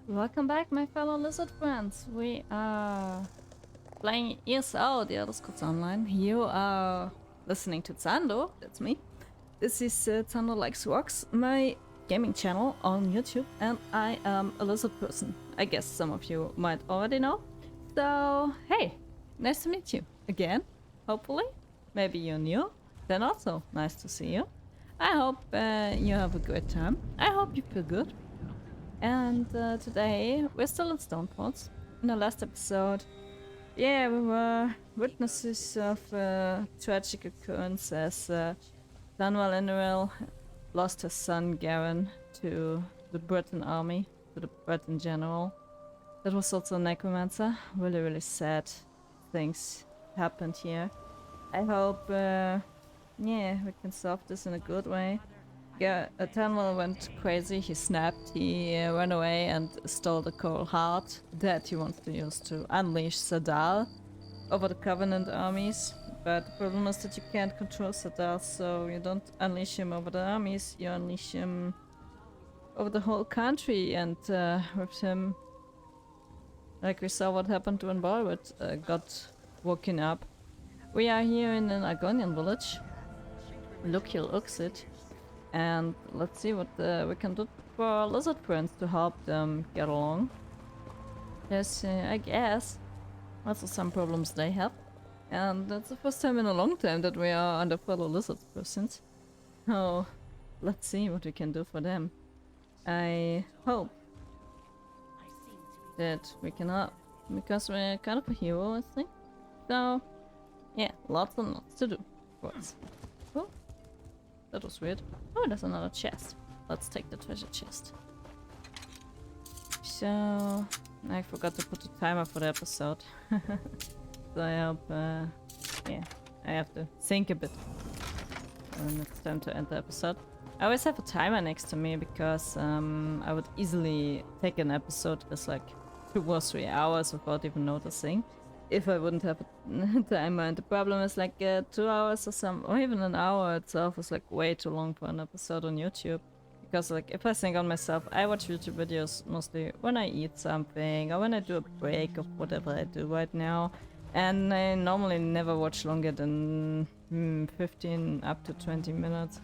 Welcome back, my fellow lizard friends. We are playing ESO, the Elder Scrolls Online. You are listening to Zando, that's me. This is Zando Likes Rocks, my gaming channel on YouTube, and I am a lizard person. I guess some of you might already know. So, hey, nice to meet you again, hopefully. Maybe you're new, then also nice to see you. I hope you have a great time. I hope you feel good. And today we're still in Stonefalls. In the last episode, yeah, we were witnesses of a tragic occurrence as Danwell Inneril lost his son Garen to the Breton army, to the Breton general. That was also a necromancer. Really, really sad things happened here. I hope, yeah, we can solve this in a good way. Yeah, Tanwell went crazy, he snapped, he ran away and stole the coral heart that he wants to use to unleash Sadal over the Covenant armies. But the problem is that you can't control Sadal, so you don't unleash him over the armies, you unleash him over the whole country, and with him, like we saw what happened when Balrog got woken up. We are here in an Argonian village, Lukiel Uxit. And let's see what we can do for our lizard friends to help them get along. There's, I guess, also some problems they have. And that's the first time in a long time that we are under fellow lizard persons. So, let's see what we can do for them. I hope that we can help, because we're kind of a hero, I think. So, yeah, lots and lots to do for us. Cool. That was weird. Oh, there's another chest. Let's take the treasure chest. So, I forgot to put a timer for the episode. So I hope, yeah, I have to think a bit when it's time to end the episode. I always have a timer next to me because I would easily take an episode that's like 2 or 3 hours without even noticing. If I wouldn't have a timer, and the problem is like 2 hours or even an hour itself is like way too long for an episode on YouTube. Because like if I think on myself, I watch YouTube videos mostly when I eat something or when I do a break of whatever I do right now. And I normally never watch longer than 15 up to 20 minutes.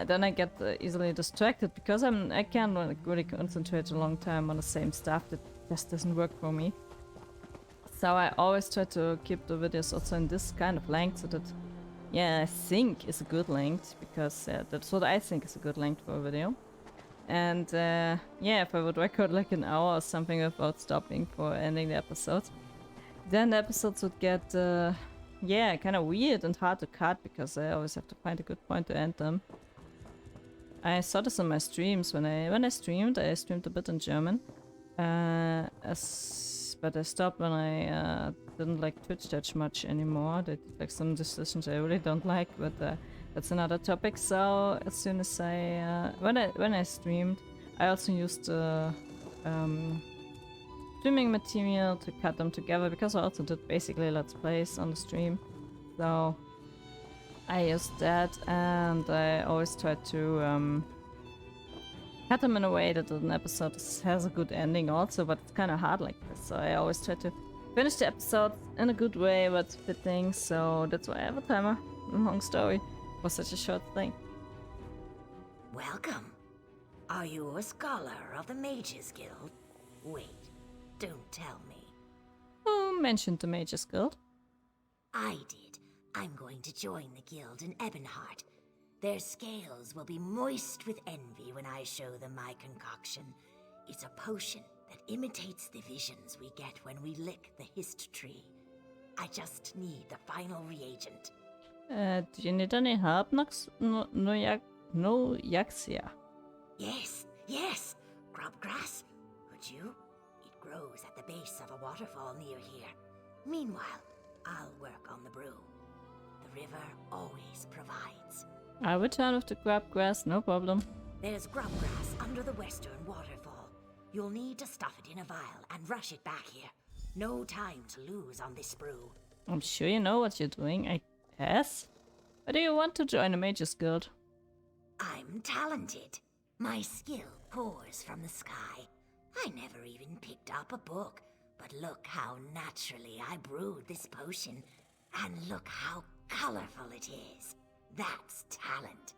Then I get easily distracted because I can't like, really concentrate a long time on the same stuff. That just doesn't work for me. So I always try to keep the videos also in this kind of length so that, yeah, I think is a good length, because that's what I think is a good length for a video. And yeah, if I would record like an hour or something without stopping for ending the episodes, then the episodes would get, yeah, kind of weird and hard to cut, because I always have to find a good point to end them. I saw this on my streams. When I streamed a bit in German. But I stopped when I didn't like Twitch that much anymore. They did like some decisions I really don't like, but that's another topic. So as soon as I when I streamed, I also used streaming material to cut them together, because I also did basically let's plays on the stream. So I used that, and I always try to cut them in a way that an episode has a good ending also, but it's kind of hard like this. So I always try to finish the episode in a good way, but fitting. So that's why I have a timer. Long story for such a short thing. Welcome. Are you a scholar of the Mages Guild? Wait, don't tell me. Who mentioned the Mages Guild? I did. I'm going to join the guild in Ebonheart. Their scales will be moist with envy when I show them my concoction. It's a potion that imitates the visions we get when we lick the hist tree. I just need the final reagent. Do you need any help, Noyaxia? Yes. Grubgrass. Would you? It grows at the base of a waterfall near here. Meanwhile, I'll work on the brew. The river always provides. I return with the grubgrass, no problem. There's grubgrass under the western waterfall. You'll need to stuff it in a vial and rush it back here. No time to lose on this brew. I'm sure you know what you're doing, I guess. Why do you want to join a Mages Guild? I'm talented. My skill pours from the sky. I never even picked up a book, but look how naturally I brewed this potion, and look how colorful it is. That's talent.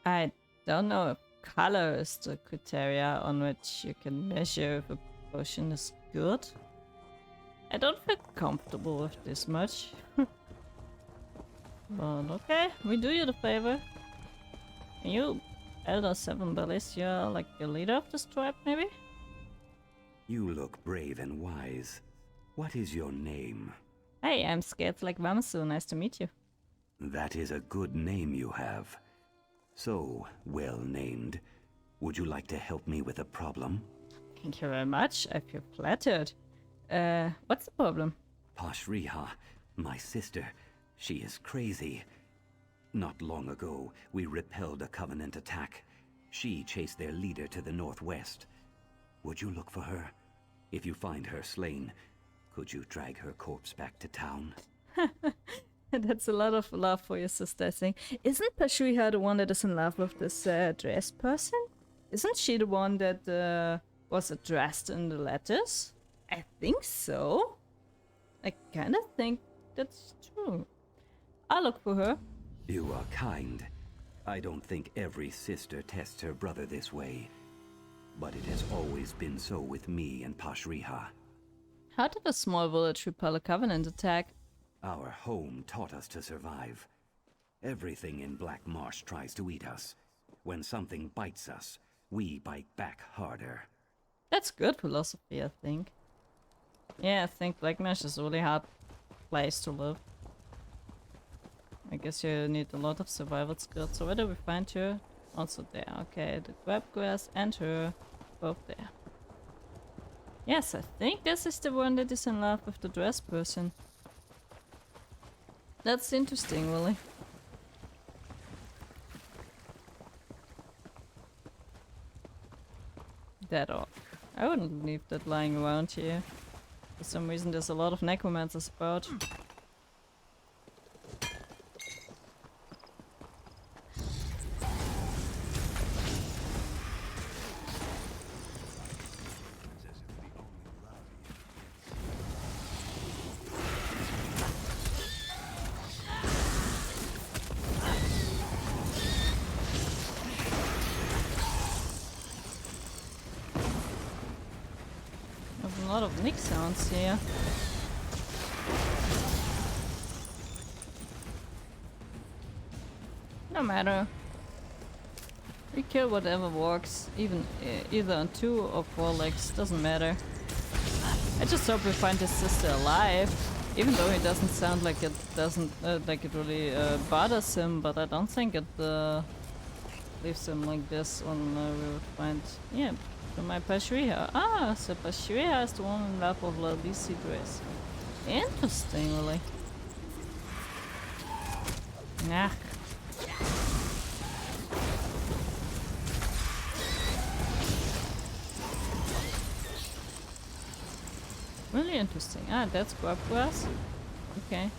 I don't know if color is the criteria on which you can measure if a potion is good. I don't feel comfortable with this much. But okay, we do you the favor. And you, Elder Seven Bellies, you're like the leader of this tribe, maybe? You look brave and wise. What is your name? Hey, I'm scared like Vamasu. Nice to meet you. That is a good name you have. So well named. Would you like to help me with a problem? Thank you very much. I feel flattered. What's the problem? Pashriha, my sister, she is crazy. Not long ago, we repelled a Covenant attack. She chased their leader to the northwest. Would you look for her? If you find her slain, could you drag her corpse back to town? That's a lot of love for your sister, I think. Isn't Pashriha the one that is in love with this dressed person? Isn't she the one that was addressed in the letters? I think so. I kinda think that's true. I'll look for her. You are kind. I don't think every sister tests her brother this way. But it has always been so with me and Pashriha. How did a small village repel a Covenant attack? Our home taught us to survive. Everything in Black Marsh tries to eat us. When something bites us, we bite back harder. That's good philosophy, I think. Yeah, I think Black Marsh is a really hard place to live. I guess you need a lot of survival skills. So where do we find her? Also there. Okay, the crabgrass and her. Both there. Yes, I think this is the one that is in love with the dress person. That's interesting, really. That orc. I wouldn't leave that lying around here. For some reason there's a lot of necromancers about. A lot of nick sounds here. No matter. We kill whatever works, even either on 2 or 4 legs, doesn't matter. I just hope we find his sister alive, even though he doesn't sound like it doesn't like it really bothers him. But I don't think it leaves him like this when we would find my Pashriha. Ah, so Pashriha is the one in love of Lizardperson. Interesting, really. Nah. Really interesting. Ah, that's grass. Okay.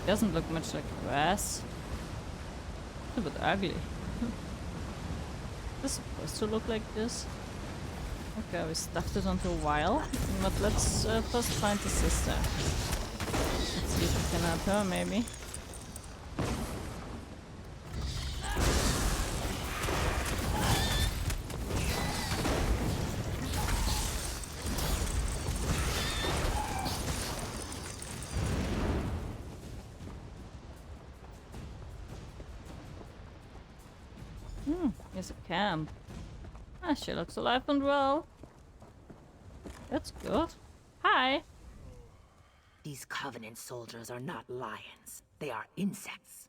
Doesn't look much like grass. It's a bit ugly. Is it supposed to look like this? Okay, we stuffed it onto a while. But let's first find the sister. Let's see if we can help her, maybe. Here's a camp. Ah, she looks alive and well. That's good. Hi! These Covenant soldiers are not lions. They are insects.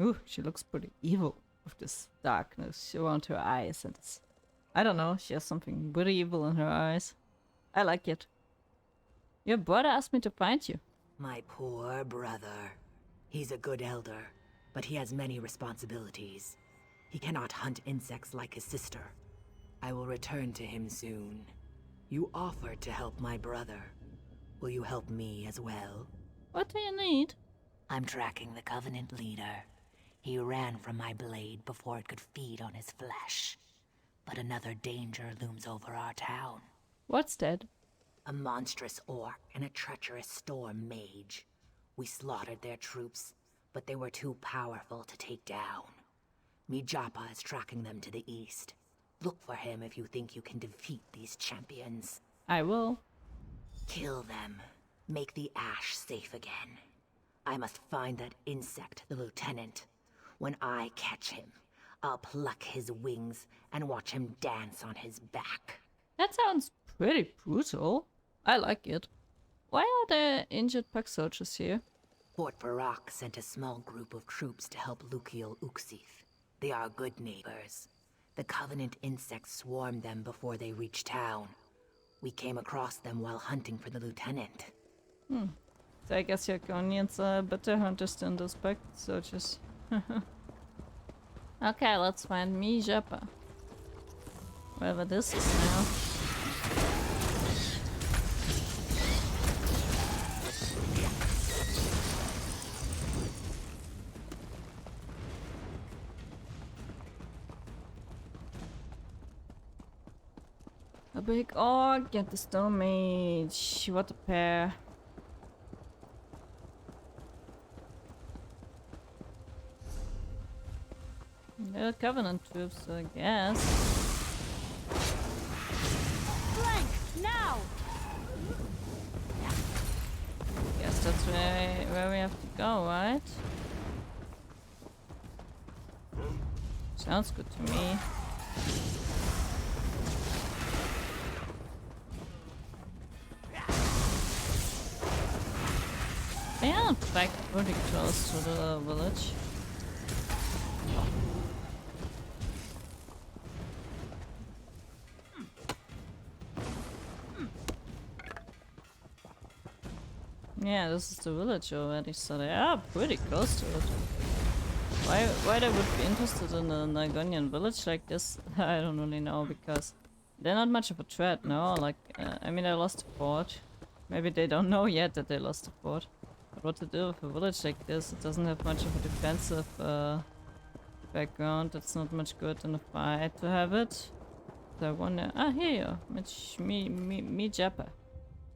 Ooh, she looks pretty evil with this darkness around her eyes and it's... I don't know, she has something pretty evil in her eyes. I like it. Your brother asked me to find you. My poor brother. He's a good elder, but he has many responsibilities. He cannot hunt insects like his sister. I will return to him soon. You offered to help my brother. Will you help me as well? What do you need? I'm tracking the Covenant leader. He ran from my blade before it could feed on his flesh. but another danger looms over our town. What's that? A monstrous orc and a treacherous storm mage. We slaughtered their troops, but they were too powerful to take down. Mijapa is tracking them to the east. Look for him if you think you can defeat these champions. I will. Kill them. Make the ash safe again. I must find that insect, the lieutenant. When I catch him, I'll pluck his wings and watch him dance on his back. That sounds pretty brutal. I like it. Why are there injured pack soldiers here? Fort Barak sent a small group of troops to help Lukiel Uksith. They are good neighbors. The Covenant insects swarmed them before they reached town. We came across them while hunting for the lieutenant. So I guess Yakonians are better hunters than those pack soldiers. Okay, let's find Mijapa. Wherever this is now. A big orc, get the stone mage. What a pair. They're Covenant troops, I guess. Flank now. Guess that's where we have to go, right? Sounds good to me. They are like pretty close to the village. Yeah, this is the village already, so they are pretty close to it. Why they would be interested in a Nagonian village like this, I don't really know, because they're not much of a threat, no? Like, I mean, they lost a fort. Maybe they don't know yet that they lost a fort. But what to do with a village like this? It doesn't have much of a defensive background. It's not much good in a fight to have it. So I wonder... Ah, here you are. Mijapa.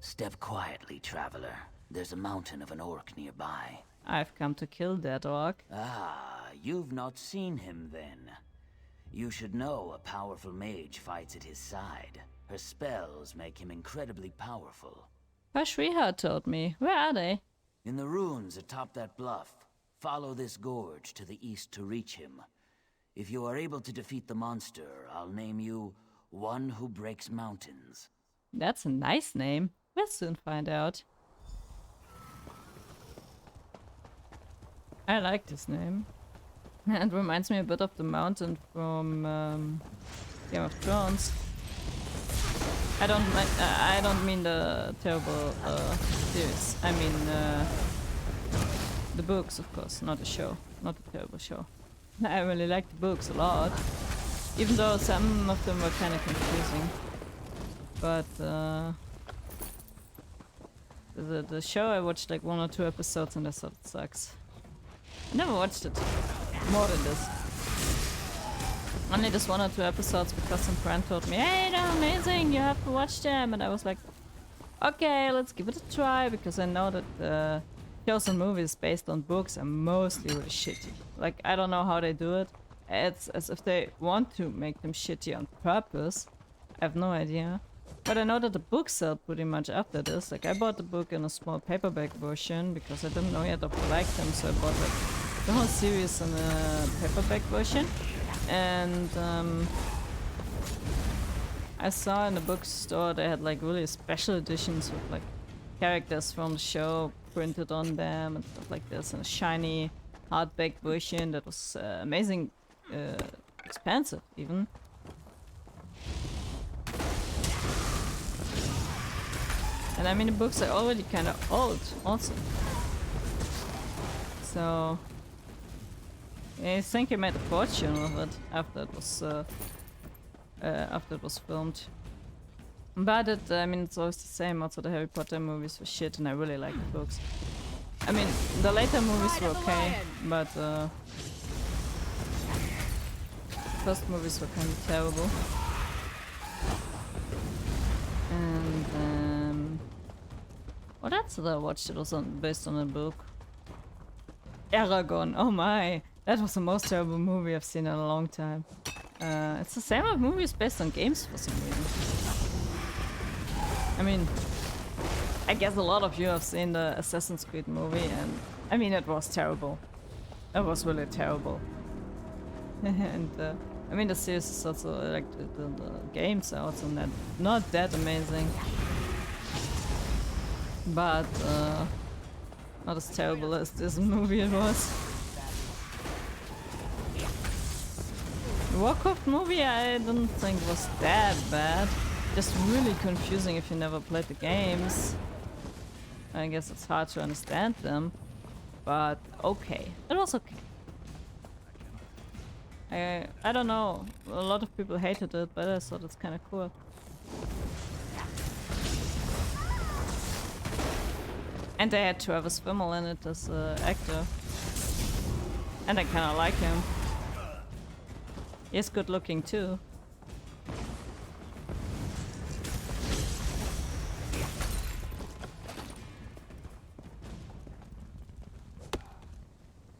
Step quietly, traveler. There's a mountain of an orc nearby. I've come to kill that orc. Ah, you've not seen him then. You should know a powerful mage fights at his side. Her spells make him incredibly powerful. Pashriha told me. Where are they? In the ruins atop that bluff. Follow this gorge to the east to reach him. If you are able to defeat the monster, I'll name you One Who Breaks Mountains. That's a nice name. We'll soon find out. I like this name. It reminds me a bit of the mountain from Game of Thrones. I don't mean the terrible series. I mean the books, of course, not the show, not the terrible show. I really like the books a lot, even though some of them were kind of confusing. But the show, I watched like 1 or 2 episodes and I thought it sucks. I never watched it more than this. Only this 1 or 2 episodes because some friend told me, hey, they're amazing, you have to watch them. And I was like, okay, let's give it a try, because I know that shows and movies based on books are mostly really shitty. Like, I don't know how they do it. It's as if they want to make them shitty on purpose. I have no idea. But I know that the books sell pretty much after this. Like, I bought the book in a small paperback version because I didn't know yet if I liked them, so I bought like the whole series in a paperback version. And I saw in the bookstore they had like really special editions with like characters from the show printed on them and stuff like this, and a shiny hardback version that was amazing expensive even. And I mean the books are already kind of old also. So I think he made a fortune with it after it was filmed. But I mean, it's always the same. Also, the Harry Potter movies were shit, and I really like the books. I mean, the later movies were okay, but first movies were kind of terrible. And what else did I watch that was based on a book? Aragon. Oh my, that was the most terrible movie I've seen in a long time. It's the same with movies based on games for some reason. I mean, I guess a lot of you have seen the Assassin's Creed movie, and I mean, it was terrible. It was really terrible. And I mean, the series is also like the games are also not that amazing, but not as terrible as this movie it was. The Warcraft movie I don't think was that bad. Just really confusing if you never played the games. I guess it's hard to understand them, but okay. It was okay. I don't know. A lot of people hated it, but I thought it's kind of cool. And they had Travis Fimmel in it as an actor. And I kind of like him. He's good looking too.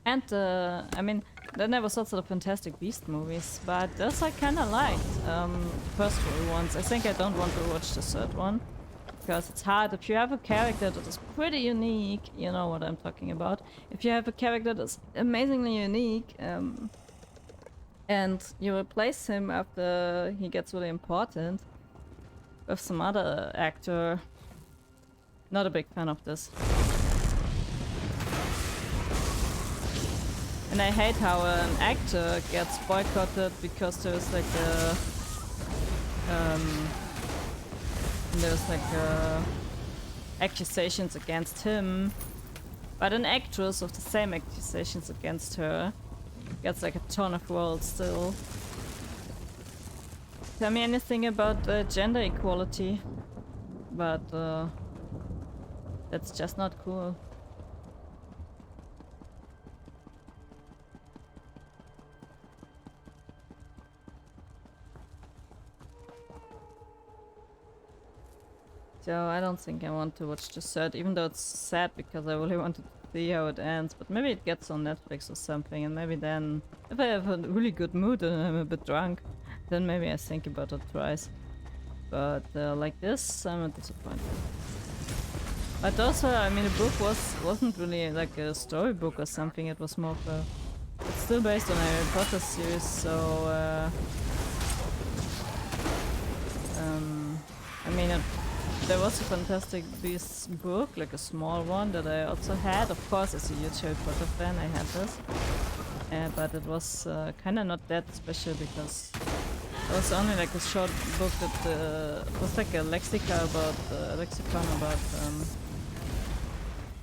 And I mean, then there was also the Fantastic Beast movies, but those I kind of liked. First two ones. I think I don't want to watch the third one because it's hard. If you have a character that is pretty unique, you know what I'm talking about. If you have a character that's amazingly unique, and you replace him after he gets really important with some other actor, not a big fan of this. And I hate how an actor gets boycotted because there's like accusations against him, but an actress of the same accusations against her gets like a ton of roles still. Tell me anything about gender equality, but that's just not cool. So I don't think I want to watch the third, even though it's sad because I really wanted to see how it ends. But maybe it gets on Netflix or something, and maybe then, if I have a really good mood and I'm a bit drunk, then maybe I think about it twice. But like this, I'm disappointed. But also, I mean, the book wasn't really like a storybook or something. It was more of a... It's still based on a Harry Potter series, so... I mean, there was a Fantastic Beasts book, like a small one that I also had. Of course, as a huge Harry Potter fan, I had this. But it was kind of not that special because it was only like a short book that was like a lexicon about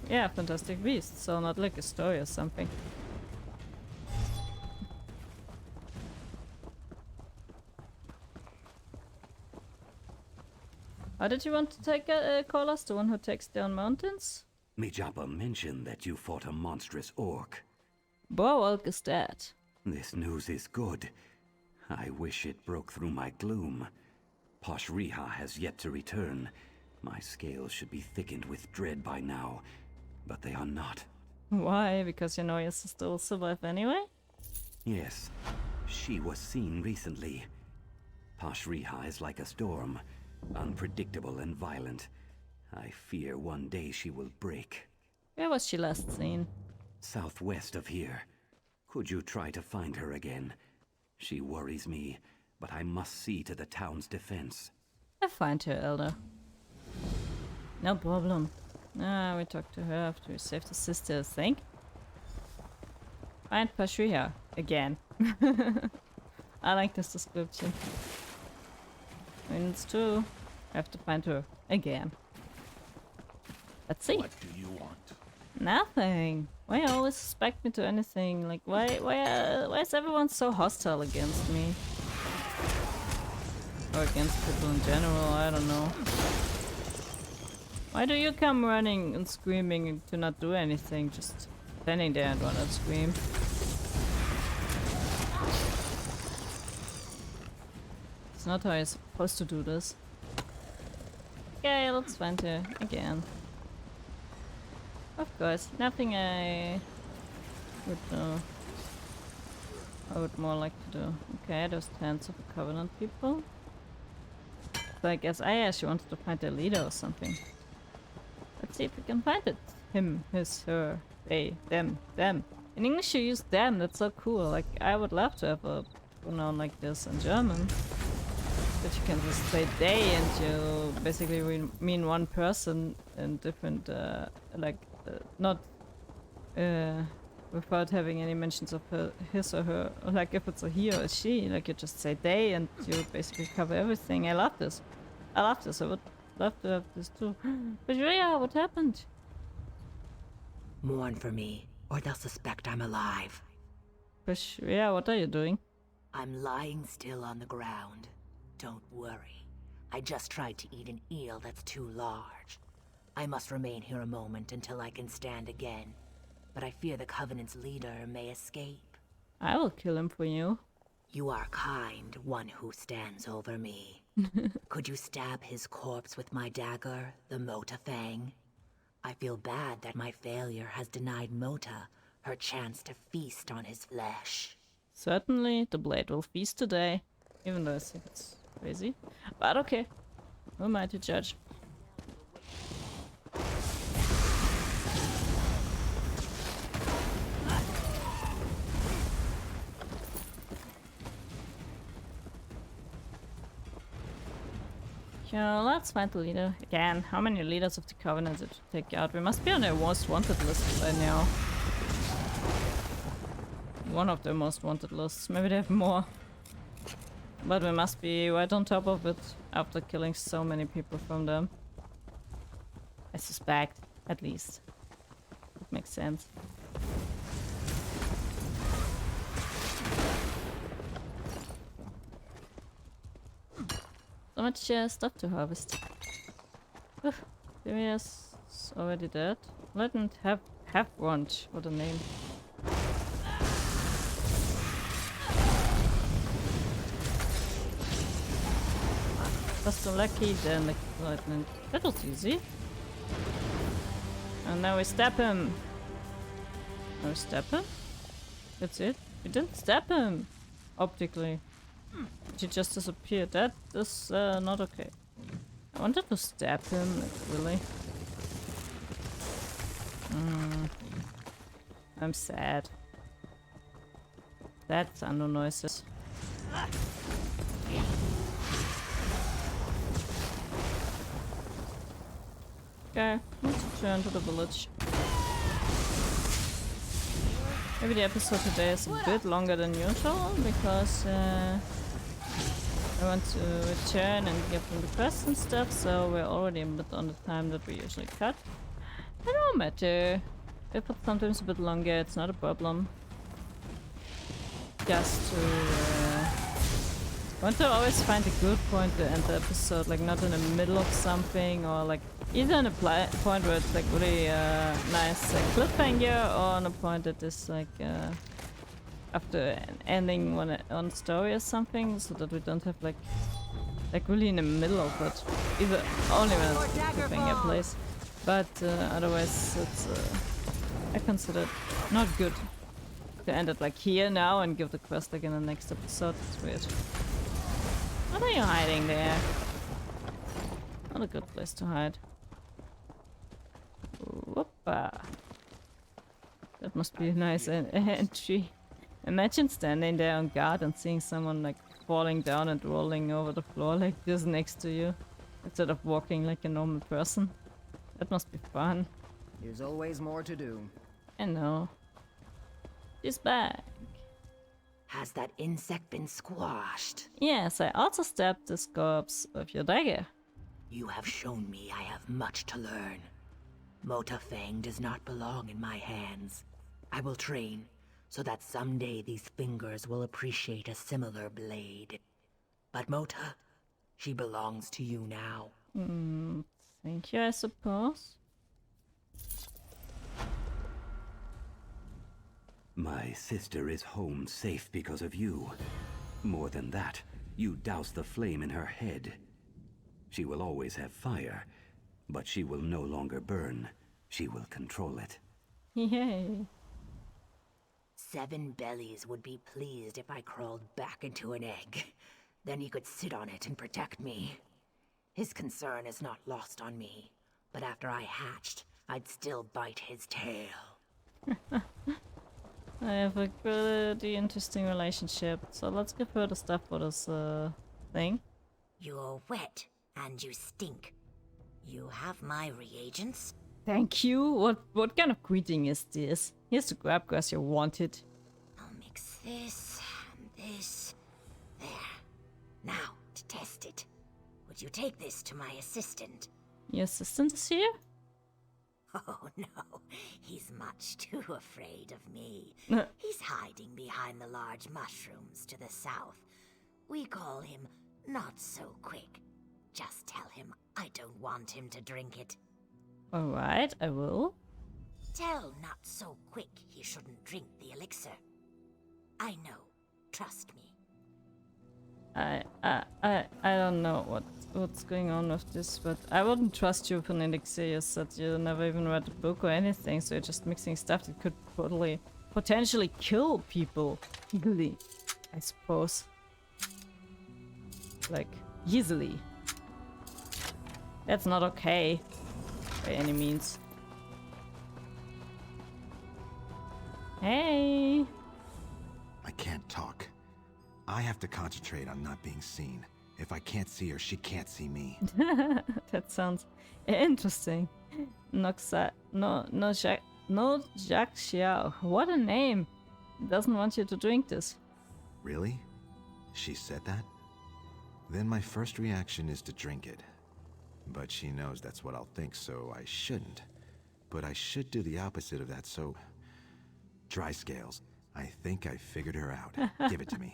yeah, Fantastic Beasts. So not like a story or something. How did you want to take call us? The one who takes down mountains? Mijapa mentioned that you fought a monstrous orc. Borwalk is dead. This news is good. I wish it broke through my gloom. Posh Riha has yet to return. My scales should be thickened with dread by now, but they are not. Why? Because you know your sister will survive anyway? Yes, she was seen recently. Posh Riha is like a storm. Unpredictable and violent. I fear one day she will break. Where was she last seen? Southwest of here. Could you try to find her again? She worries me, but I must see to the town's defense. I'll find her, Elder. No problem. We talked to her after we saved the sister, I think. Find Pashriha again. I like this description. I mean, it's true. I have to find her again. Let's see. What do you want? Nothing. Why you always suspect me to anything? Like, why is everyone so hostile against me? Or against people in general, I don't know. Why do you come running and screaming to not do anything? Just standing there and run and scream. It's not how you're supposed to do this. Okay, let's find her again. Of course, nothing I would more like to do. Okay, there's tens of Covenant people. So I guess I actually wanted to find their leader or something. Let's see if we can find it. Him, his, her, they, them. In English you use them, that's so cool. Like, I would love to have a pronoun like this in German. That you can just say they and you basically mean one person in different, not without having any mentions of his or her. Or like if it's a he or a she, like you just say they and you basically cover everything. I love this. I would love to have this too. But Rhea, what happened? Mourn for me, or they'll suspect I'm alive. Rhea, what are you doing? I'm lying still on the ground. Don't worry. I just tried to eat an eel that's too large. I must remain here a moment until I can stand again. But I fear the Covenant's leader may escape. I will kill him for you. You are kind, one who stands over me. Could you stab his corpse with my dagger, the Mota Fang? I feel bad that my failure has denied Mota her chance to feast on his flesh. Certainly, the blade will feast today. Even though I think it's crazy. But okay. Who am I to judge? Yeah, let's find the leader. Again, how many leaders of the Covenant did we take out? We must be on their most wanted list right now. One of their most wanted lists. Maybe they have more. But we must be right on top of it after killing so many people from them. I suspect, at least. It makes sense. So much stuff to harvest. Darius is already dead. Let him have brunch. What a name. Was so lucky, then the lieutenant. That was easy. And now we stab him. Now we stab him? That's it? We didn't stab him! Optically. He just disappeared. That is not okay. I wanted to stab him, like, really. I'm sad. That's under noises. Okay, let's return to the village. Maybe the episode today is a bit longer than usual because I want to return and give them the quests and stuff, so we're already a bit on the time that we usually cut. It don't matter. If it's sometimes a bit longer, it's not a problem. Just to want to always find a good point to end the episode, like not in the middle of something, or like either in a point where it's like really nice cliffhanger, or on a point that is like after an ending on a story or something, so that we don't have like really in the middle of it. Either only when it's a cliffhanger place, but otherwise it's I consider it not good to end it like here now and give the quest like in the next episode. It's weird. What are you hiding there? Not a good place to hide. Whoopa. That must be a nice entry. Imagine standing there on guard and seeing someone like falling down and rolling over the floor like this next to you, instead of walking like a normal person. That must be fun. There's always more to do. I know. She's back. Has that insect been squashed? Yes, I also stabbed this corpse with your dagger. You have shown me I have much to learn. Mota Fang does not belong in my hands. I will train, so that someday these fingers will appreciate a similar blade. But Mota, she belongs to you now. Thank you, I suppose. My sister is home safe because of you. More than that, You douse the flame in her head. She will always have fire, but she will no longer burn. She will control it. Yay. 7 bellies would be pleased if I crawled back into an egg. Then he could sit on it and protect me. His concern is not lost on me, but after I hatched, I'd still bite his tail. I have a pretty interesting relationship, so let's give her the stuff for this thing. You're wet, and you stink. You have my reagents? Thank you. What kind of greeting is this? Here's the grab because you want it. I'll mix this and this. There. Now, to test it. Would you take this to my assistant? Your assistant is here? Oh no, he's much too afraid of me. Uh. He's hiding behind the large mushrooms to the south. We call him Not So Quick. Just tell him I don't want him to drink it. Alright, I will. Tell Not So Quick he shouldn't drink the elixir. I know. Trust me. I don't know what's going on with this, but I wouldn't trust you with an elixir. You said you never even read the book or anything, so you're just mixing stuff that could potentially kill people. Easily, I suppose. Like, easily. That's not okay. By any means. Hey! I can't talk. I have to concentrate on not being seen. If I can't see her, she can't see me. That sounds interesting. No Jacques Xiao. What a name! Doesn't want you to drink this. Really? She said that? Then my first reaction is to drink it. But she knows that's what I'll think, so I shouldn't. But I should do the opposite of that, so... Dry scales. I think I figured her out. Give it to me.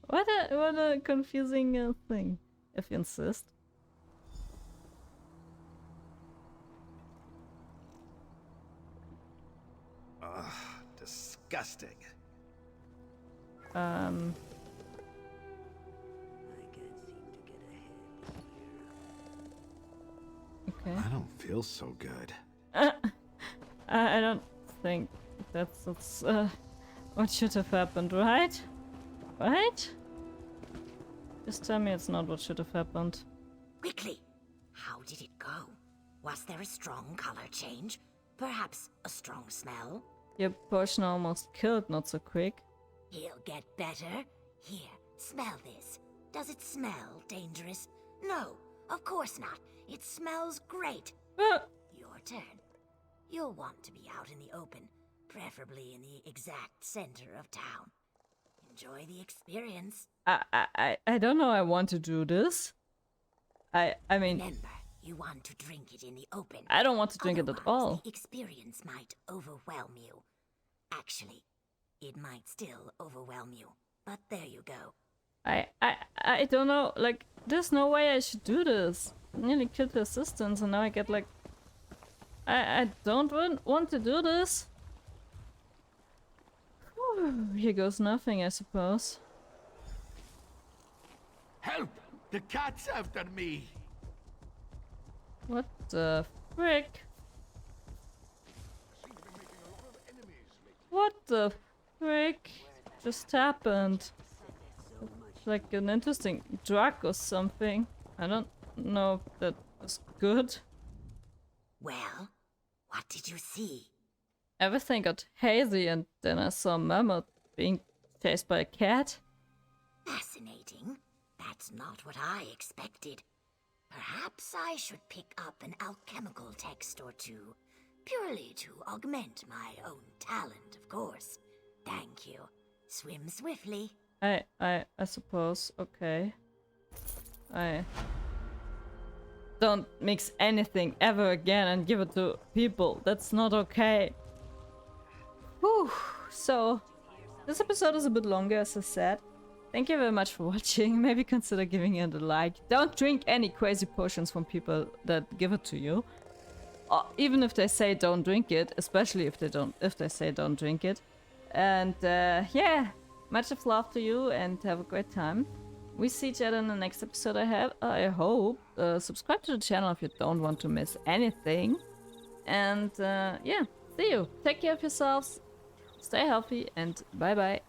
What a confusing thing, if you insist. Ugh, disgusting. I can't seem to get ahead here. Okay. I don't feel so good. I don't think that's what should have happened, right? Right? Just tell me it's not what should have happened. Quickly! How did it go? Was there a strong color change? Perhaps a strong smell? Your potion almost killed Not So Quick. He'll get better. Here, smell this. Does it smell dangerous? No, of course not. It smells great. Your turn. You'll want to be out in the open, preferably in the exact center of town. Enjoy the experience. I don't know I want to do this. I mean, Remember, you want to drink it in the open. I don't want to drink it at Otherwise, all. The experience might overwhelm you. Actually, it might still overwhelm you. But there you go. I don't know, like, there's no way I should do this. I nearly killed the assistants and now I get like... I don't want to do this. Whew, here goes nothing, I suppose. Help! The cat's after me! What the frick? What the frick just happened? It's like an interesting drug or something. I don't know if that was good. Well, what did you see? Everything got hazy and then I saw Mammoth being chased by a cat. Fascinating. That's not what I expected. Perhaps I should pick up an alchemical text or two. Purely to augment my own talent, of course. Thank you. Swim swiftly. I suppose, okay. I don't mix anything ever again and give it to people. That's not okay. Whew. So, this episode is a bit longer, as I said. Thank you very much for watching. Maybe consider giving it a like. Don't drink any crazy potions from people that give it to you. Even if they say don't drink it, especially if they say don't drink it. And yeah, much of love to you and have a great time. We see each other in the next episode. I hope. Subscribe to the channel if you don't want to miss anything. And yeah, see you. Take care of yourselves. Stay healthy and bye bye.